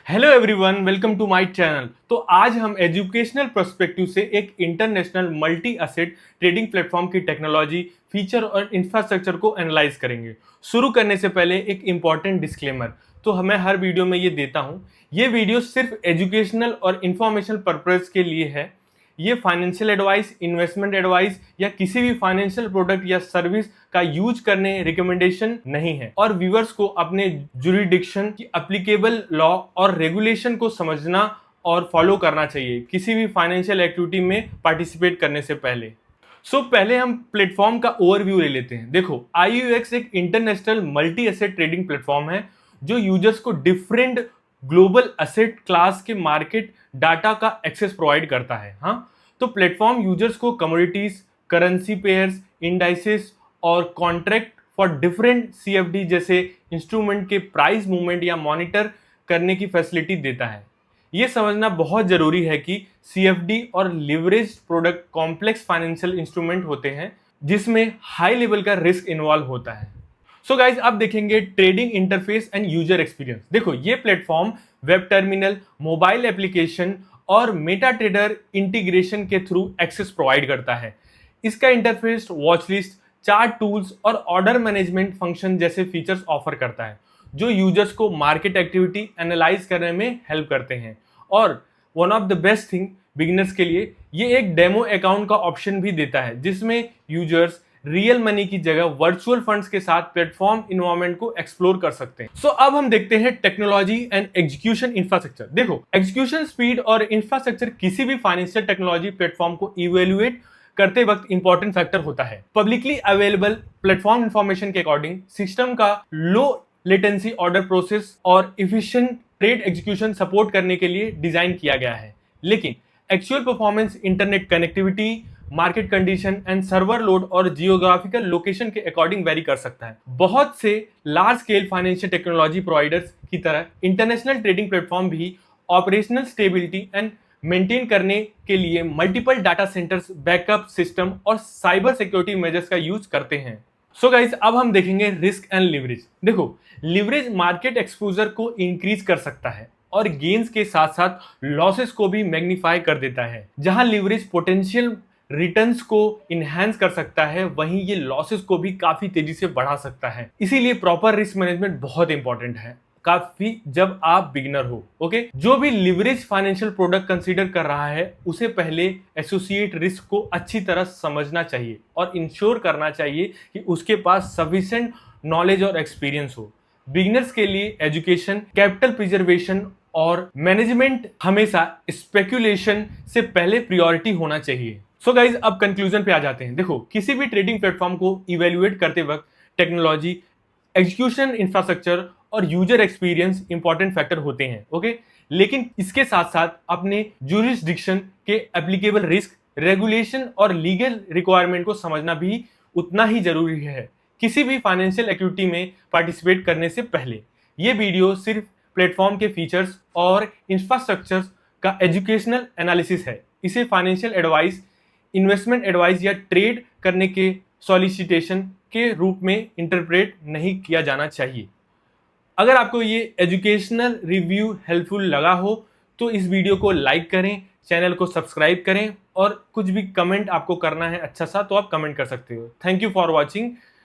Hello everyone, welcome to my channel. तो आज हम एजुकेशनल पर्सपेक्टिव से एक international multi asset trading platform की टेक्नोलॉजी, फीचर और इंफ्रास्ट्रक्चर को एनालाइज करेंगे। शुरू करने से पहले एक इंपॉर्टेंट डिस्क्लेमर तो मैं हर वीडियो में ये देता हूँ। ये वीडियो सिर्फ एजुकेशनल और इंफॉर्मेशनल पर्पज के लिए है। ये फाइनेंशियल एडवाइस, इन्वेस्टमेंट एडवाइस या किसी भी फाइनेंशियल प्रोडक्ट या सर्विस का यूज करने रिकमेंडेशन नहीं है और व्यूअर्स को अपने जुरिडिक्शन की एप्लीकेबल लॉ और रेगुलेशन को समझना और फॉलो करना चाहिए किसी भी फाइनेंशियल एक्टिविटी में पार्टिसिपेट करने से पहले। पहले हम प्लेटफॉर्म का ओवरव्यू ले लेते हैं। देखो, IUX एक international multi asset trading platform है जो यूजर्स को डिफरेंट ग्लोबल एसेट क्लास के मार्केट डाटा का एक्सेस प्रोवाइड करता है। हाँ, तो प्लेटफॉर्म यूजर्स को कमोडिटीज, करेंसी पेयर्स, इंडाइसेस और कॉन्ट्रैक्ट फॉर डिफरेंट CFD जैसे इंस्ट्रूमेंट के प्राइस मूवमेंट या मॉनिटर करने की फैसिलिटी देता है। ये समझना बहुत जरूरी है कि CFD और leverage product complex financial instrument होते हैं जिसमें हाई लेवल का रिस्क इन्वॉल्व होता है। सो गाइज, अब देखेंगे trading interface and user experience. देखो, ये platform web terminal, mobile application और मेटा ट्रेडर इंटीग्रेशन के थ्रू एक्सेस प्रोवाइड करता है। इसका interface watch list, chart tools और ऑर्डर मैनेजमेंट फंक्शन जैसे फीचर्स ऑफर करता है जो यूजर्स को मार्केट एक्टिविटी एनालाइज करने में हेल्प करते हैं। और one of the best thing beginners के लिए ये एक डेमो अकाउंट का ऑप्शन भी देता है जिसमें यूजर्स रियल मनी की जगह वर्चुअल फंड्स के साथ प्लेटफॉर्म इन्वायरमेंट को एक्सप्लोर कर सकते हैं। अब हम देखते हैं टेक्नोलॉजी एंड एग्जीक्यूशन इंफ्रास्ट्रक्चर। देखो, एग्जीक्यूशन स्पीड और इंफ्रास्ट्रक्चर किसी भी फाइनेंशियल टेक्नोलॉजी प्लेटफॉर्म को इवेल्युएट करते वक्त इंपॉर्टेंट फैक्टर होता है। पब्लिकली अवेलेबल प्लेटफॉर्म इंफॉर्मेशन के अकॉर्डिंग सिस्टम का लो लेटेंसी ऑर्डर प्रोसेस और इफिशिएंट ट्रेड एग्जीक्यूशन सपोर्ट करने के लिए डिजाइन किया गया है। लेकिन actual performance internet connectivity, market condition and server load और जियोग्राफिकल लोकेशन के अकॉर्डिंग वेरी कर सकता है। बहुत से large scale financial technology providers की तरह इंटरनेशनल ट्रेडिंग प्लेटफॉर्म भी ऑपरेशनल स्टेबिलिटी एंड मेंटेन करने के लिए multiple data centres, backup system और साइबर सिक्योरिटी मेजर्स का यूज करते हैं। गाइस, अब हम देखेंगे रिस्क एंड लिवरेज। देखो, लिवरेज मार्केट एक्सपोजर को इंक्रीज कर सकता है और गेन्स के साथ साथ लॉसेस को भी मैग्नीफाई कर देता है। जहां लिवरेज पोटेंशियल रिटर्न्स को इनहैंस कर सकता है, वहीं ये लॉसेस को भी काफी तेजी से बढ़ा सकता है। इसीलिए प्रॉपर रिस्क मैनेजमेंट बहुत इंपॉर्टेंट है, काफी जब आप बिगिनर हो। ओके, जो भी लिवरेज फाइनेंशियल प्रोडक्ट कंसीडर कर रहा है उसे पहले एसोसिएट रिस्क को अच्छी तरह समझना चाहिए और इंश्योर करना चाहिए कि उसके पास सफिशिएंट नॉलेज और एक्सपीरियंस हो। बिगिनर्स के लिए एजुकेशन, कैपिटल प्रिजर्वेशन और मैनेजमेंट हमेशा स्पेकुलेशन से पहले प्रायोरिटी होना चाहिए। गाइज, अब कंक्लूजन पे आ जाते हैं। देखो, किसी भी ट्रेडिंग प्लेटफॉर्म को इवेल्युएट करते वक्त टेक्नोलॉजी, एग्जीक्यूशन इंफ्रास्ट्रक्चर और यूजर एक्सपीरियंस इंपॉर्टेंट फैक्टर होते हैं। ओके, लेकिन इसके साथ साथ अपने जुरिस्डिक्शन के एप्लीकेबल रिस्क, रेगुलेशन और लीगल रिक्वायरमेंट को समझना भी उतना ही जरूरी है किसी भी फाइनेंशियल एक्टिविटी में पार्टिसिपेट करने से पहले। ये वीडियो सिर्फ प्लेटफॉर्म के फीचर्स और इंफ्रास्ट्रक्चर का एजुकेशनल एनालिसिस है। इसे फाइनेंशियल एडवाइस, इन्वेस्टमेंट एडवाइस या ट्रेड करने के सॉलिसिटेशन के रूप में इंटरप्रेट नहीं किया जाना चाहिए। अगर आपको ये एजुकेशनल रिव्यू हेल्पफुल लगा हो तो इस वीडियो को लाइक करें, चैनल को सब्सक्राइब करें और कुछ भी कमेंट आपको करना है अच्छा सा तो आप कमेंट कर सकते हो। Thank you for watching.